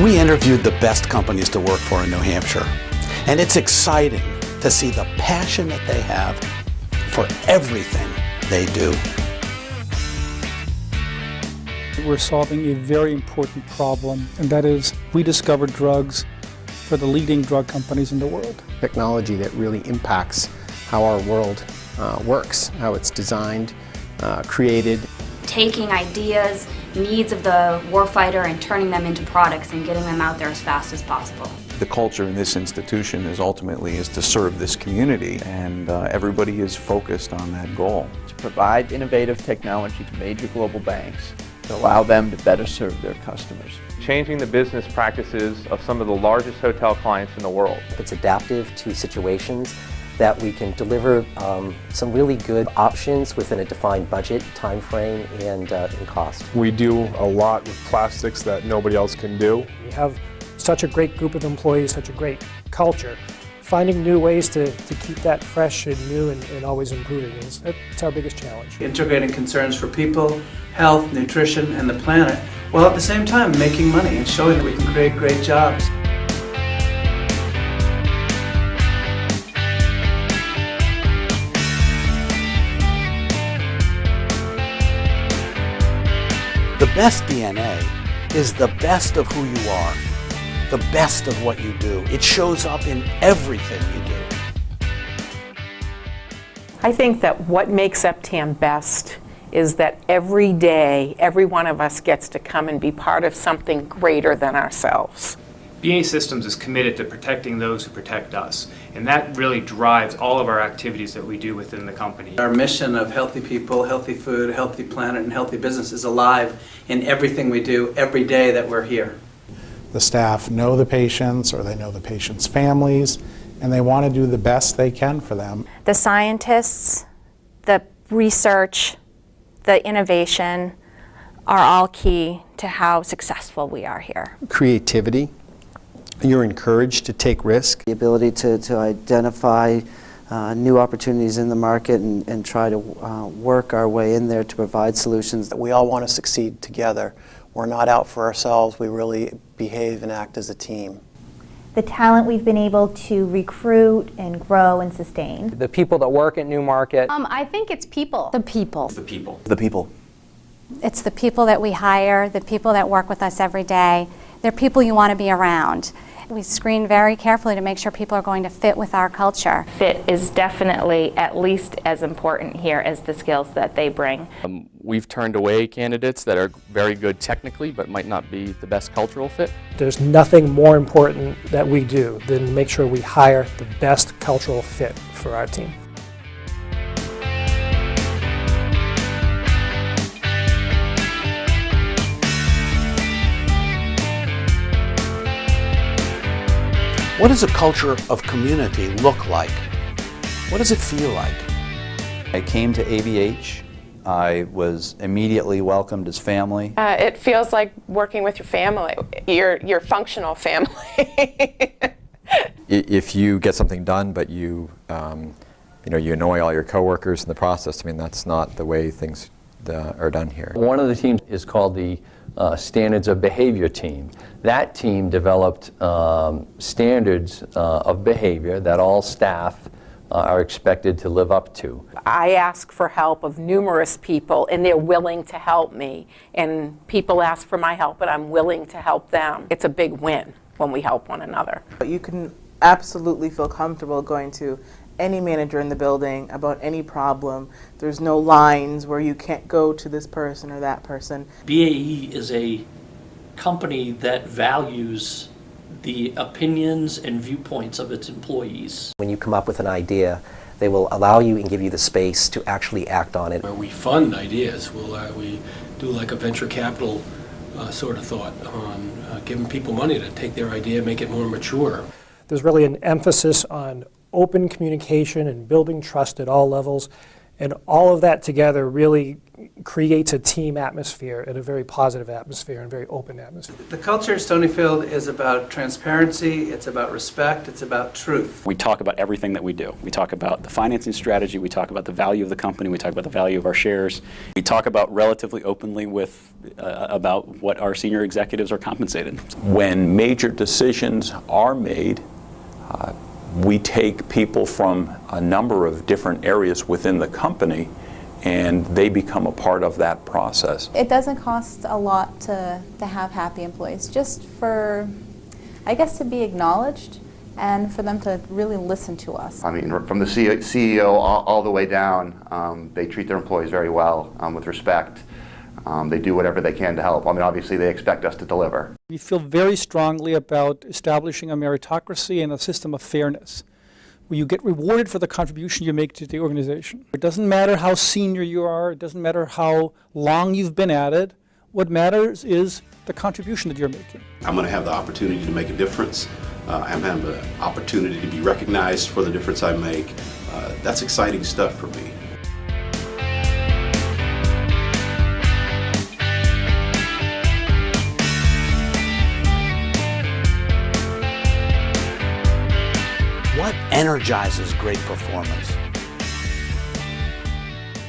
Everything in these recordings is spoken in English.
We interviewed the best companies to work for in New Hampshire, and it's exciting to see the passion that they have for everything they do. We're solving a very important problem, and that is we discovered drugs for the leading drug companies in the world. Technology that really impacts how our world works, how it's designed, created. Taking ideas, needs of the warfighter and turning them into products and getting them out there as fast as possible. The culture in this institution is ultimately to serve this community, and everybody is focused on that goal. To provide innovative technology to major global banks to allow them to better serve their customers. Changing the business practices of some of the largest hotel clients in the world. It's adaptive to situations that we can deliver some really good options within a defined budget, time frame, and cost. We do a lot with plastics that nobody else can do. We have such a great group of employees, such a great culture. Finding new ways to keep that fresh and new and always improving is that's our biggest challenge. Integrating concerns for people, health, nutrition, and the planet, while at the same time making money and showing that we can create great jobs. The best DNA is the best of who you are, the best of what you do. It shows up in everything you do. I think that what makes EPTAM best is that every day, every one of us gets to come and be part of something greater than ourselves. BAE Systems is committed to protecting those who protect us, and that really drives all of our activities that we do within the company. Our mission of healthy people, healthy food, healthy planet, and healthy business is alive in everything we do every day that we're here. The staff know the patients, or they know the patients' families, and they want to do the best they can for them. The scientists, the research, the innovation are all key to how successful we are here. Creativity. You're encouraged to take risk. The ability to identify new opportunities in the market and try to work our way in there to provide solutions. We all want to succeed together. We're not out for ourselves. We really behave and act as a team. The talent we've been able to recruit and grow and sustain. The people that work at Newmarket. I think it's people. The people. The people. The people. It's the people that we hire, the people that work with us every day. They're people you want to be around. We screen very carefully to make sure people are going to fit with our culture. Fit is definitely at least as important here as the skills that they bring. We've turned away candidates that are very good technically but might not be the best cultural fit. There's nothing more important that we do than make sure we hire the best cultural fit for our team. What does a culture of community look like? What does it feel like? I came to ABH. I was immediately welcomed as family. It feels like working with your family, your functional family. If you get something done, but you annoy all your coworkers in the process, I mean, that's not the way things are done here. One of the teams is called the Standards of Behavior team. That team developed standards of behavior that all staff are expected to live up to. I ask for help of numerous people, and they're willing to help me. And people ask for my help, and I'm willing to help them. It's a big win when we help one another. You can absolutely feel comfortable going to any manager in the building about any problem. There's no lines where you can't go to this person or that person. BAE is a company that values the opinions and viewpoints of its employees. When you come up with an idea, they will allow you and give you the space to actually act on it. Where we fund ideas, we do like a venture capital sort of thought on giving people money to take their idea and make it more mature. There's really an emphasis on open communication and building trust at all levels, And all of that together really creates a team atmosphere and a very positive atmosphere and very open atmosphere. The culture at Stonyfield is about transparency, it's about respect, it's about truth. We talk about everything that we do. We talk about the financing strategy, we talk about the value of the company, we talk about the value of our shares. We talk about relatively openly about what our senior executives are compensated. When major decisions are made, we take people from a number of different areas within the company and they become a part of that process. It doesn't cost a lot to have happy employees, just for, I guess, to be acknowledged and for them to really listen to us. I mean, from the CEO all the way down, they treat their employees very well, with respect. They do whatever they can to help. I mean, obviously they expect us to deliver. We feel very strongly about establishing a meritocracy and a system of fairness, where you get rewarded for the contribution you make to the organization. It doesn't matter how senior you are, it doesn't matter how long you've been at it. What matters is the contribution that you're making. I'm going to have the opportunity to make a difference. I'm going to have an opportunity to be recognized for the difference I make. That's exciting stuff for me. What energizes great performance?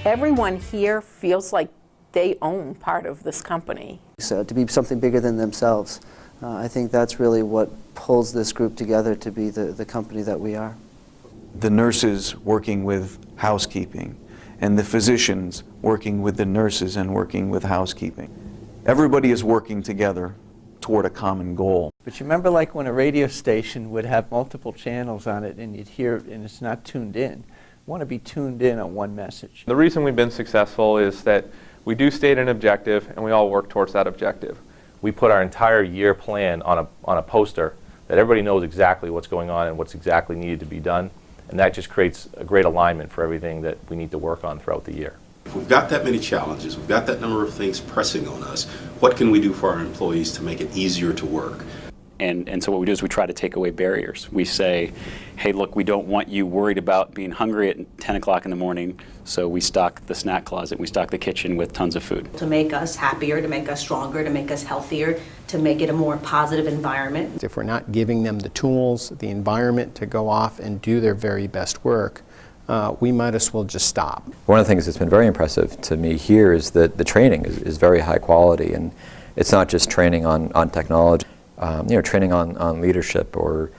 Everyone here feels like they own part of this company. So to be something bigger than themselves, I think that's really what pulls this group together to be the company that we are. The nurses working with housekeeping and the physicians working with the nurses and working with housekeeping. Everybody is working together toward a common goal. But you remember like when a radio station would have multiple channels on it and you'd hear and it's not tuned in. You want to be tuned in on one message. The reason we've been successful is that we do state an objective and we all work towards that objective. We put our entire year plan on a poster that everybody knows exactly what's going on and what's exactly needed to be done, and that just creates a great alignment for everything that we need to work on throughout the year. If we've got that many challenges, we've got that number of things pressing on us, what can we do for our employees to make it easier to work? And so what we do is we try to take away barriers. We say, hey, look, we don't want you worried about being hungry at 10 o'clock in the morning, so we stock the snack closet, we stock the kitchen with tons of food. To make us happier, to make us stronger, to make us healthier, to make it a more positive environment. If we're not giving them the tools, the environment to go off and do their very best work, we might as well just stop. One of the things that's been very impressive to me here is that the training is very high quality, and it's not just training on technology. Training on leadership or,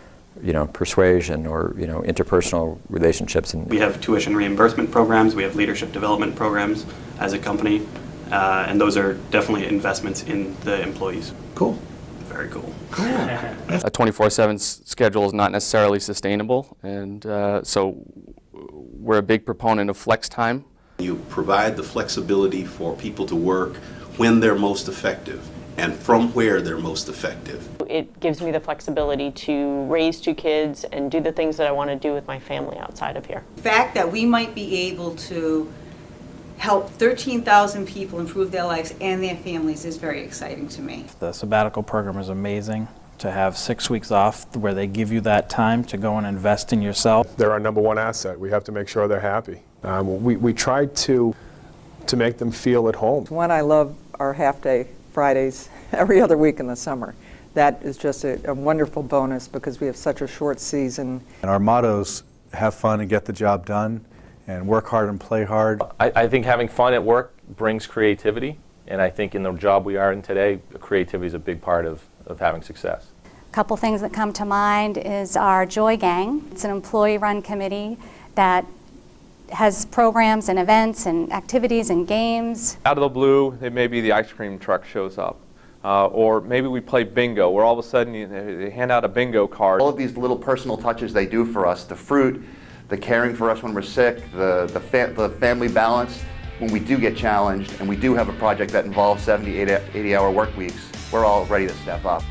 persuasion or, interpersonal relationships. And we have tuition reimbursement programs, we have leadership development programs as a company, and those are definitely investments in the employees. Cool. Very cool. A 24/7 schedule is not necessarily sustainable, and so we're a big proponent of flex time. You provide the flexibility for people to work when they're most effective and from where they're most effective. It gives me the flexibility to raise 2 kids and do the things that I want to do with my family outside of here. The fact that we might be able to help 13,000 people improve their lives and their families is very exciting to me. The sabbatical program is amazing. To have 6 weeks off where they give you that time to go and invest in yourself. They're our number one asset. We have to make sure they're happy. We try to make them feel at home. One, I love our half-day Fridays every other week in the summer. That is just a wonderful bonus because we have such a short season. And our mottos, have fun and get the job done, and work hard and play hard. I think having fun at work brings creativity, and I think in the job we are in today, creativity is a big part of having success. A couple things that come to mind is our Joy Gang. It's an employee-run committee that has programs and events and activities and games. Out of the blue, maybe the ice cream truck shows up. Or maybe we play bingo, where all of a sudden they hand out a bingo card. All of these little personal touches they do for us, the fruit, the caring for us when we're sick, the family balance, when we do get challenged and we do have a project that involves 70, 80-hour work weeks, we're all ready to step up.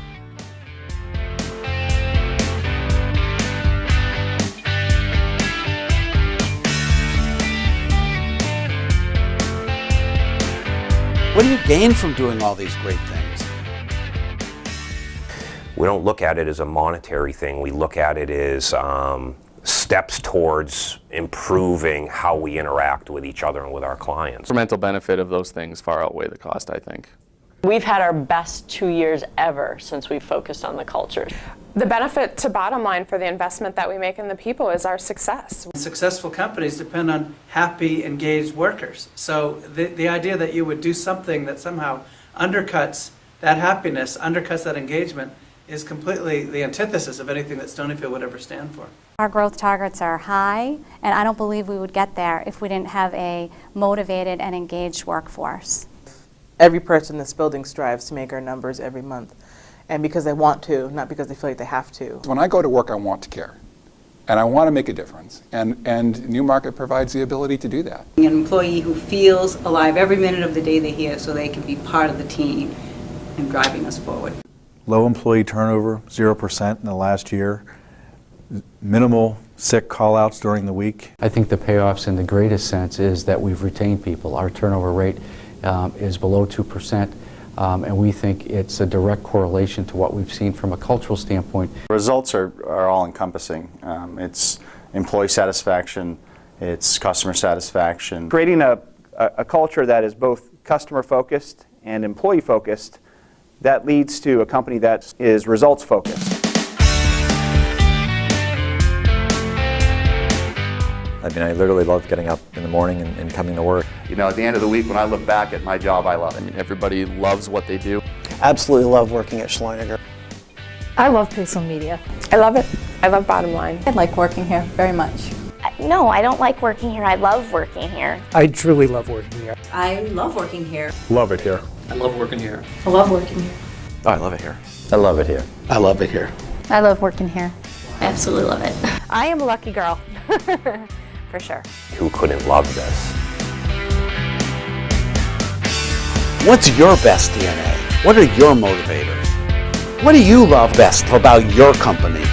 What do you gain from doing all these great things? We don't look at it as a monetary thing. We look at it as steps towards improving how we interact with each other and with our clients. The mental benefit of those things far outweigh the cost, I think. We've had our best 2 years ever since we've focused on the culture. The benefit to bottom line for the investment that we make in the people is our success. Successful companies depend on happy, engaged workers. So the idea that you would do something that somehow undercuts that happiness, undercuts that engagement, is completely the antithesis of anything that Stonyfield would ever stand for. Our growth targets are high, and I don't believe we would get there if we didn't have a motivated and engaged workforce. Every person in this building strives to make our numbers every month, and because they want to, not because they feel like they have to. When I go to work, I want to care, and I want to make a difference, and Newmarket provides the ability to do that. An employee who feels alive every minute of the day they're here so they can be part of the team and driving us forward. Low employee turnover, 0% in the last year. Minimal sick call-outs during the week. I think the payoffs in the greatest sense is that we've retained people. Our turnover rate is below 2%, and we think it's a direct correlation to what we've seen from a cultural standpoint. Results are all-encompassing. It's employee satisfaction, it's customer satisfaction. Creating a culture that is both customer-focused and employee-focused, that leads to a company that is results-focused. I mean, I literally love getting up in the morning and coming to work. You know, at the end of the week, when I look back at my job, I love it. I mean, everybody loves what they do. Absolutely love working at Schleininger. I love Pearson Media. I love it. I love bottom line. I like working here very much. No, I don't like working here. I love working here. I truly love working here. I love working here. Love it here. I love working here. I love working here. Oh, I love it here. I love it here. I love it here. I love working here. I absolutely love it. I am a lucky girl, for sure. Who couldn't love this? What's your best DNA? What are your motivators? What do you love best about your company?